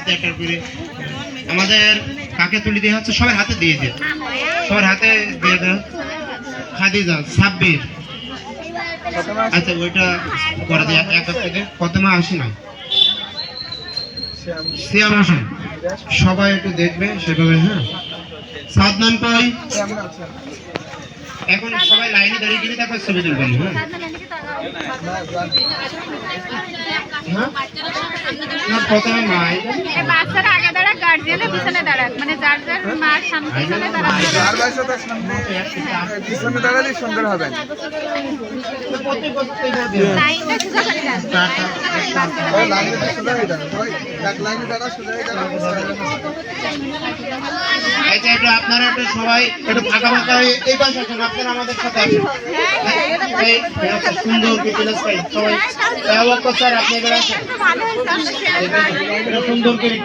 হাতে একটা করে আমাদের কাকে তুলে দেওয়া হচ্ছে, সবার হাতে দিয়ে দেয়, সবার হাতে দিয়ে দেয়। খাদিজা সাব্বির, আচ্ছা ওইটা করে দেয় এক থেকে কত মা আসি না সিয়াম হোসেন, সবাই একটু দেখবে সেভাবে। হ্যাঁ সাদনান কই, এখন সবাই লাইনে দাঁড়িয়ে গেলে তারপর ছবি তুলবেন। হ্যাঁ প্রথমে মা বাচ্চারা আগে দাঁড়াক, গার্জিয়ানের পিছনে দাঁড়াক, মানে যার যার মার সামনে পিছনে দাঁড়াক। পিছনে দাঁড়ালে সুন্দর হবে। লাইনটা সোজা করে দাও। আপনারা একটু সবাই একটু ফাঁকা ফাঁকা এই পাশে আসুন, আপনারা আমাদের সাথে আসুন। সুন্দর সবাই স্যার আপনি সুন্দর করে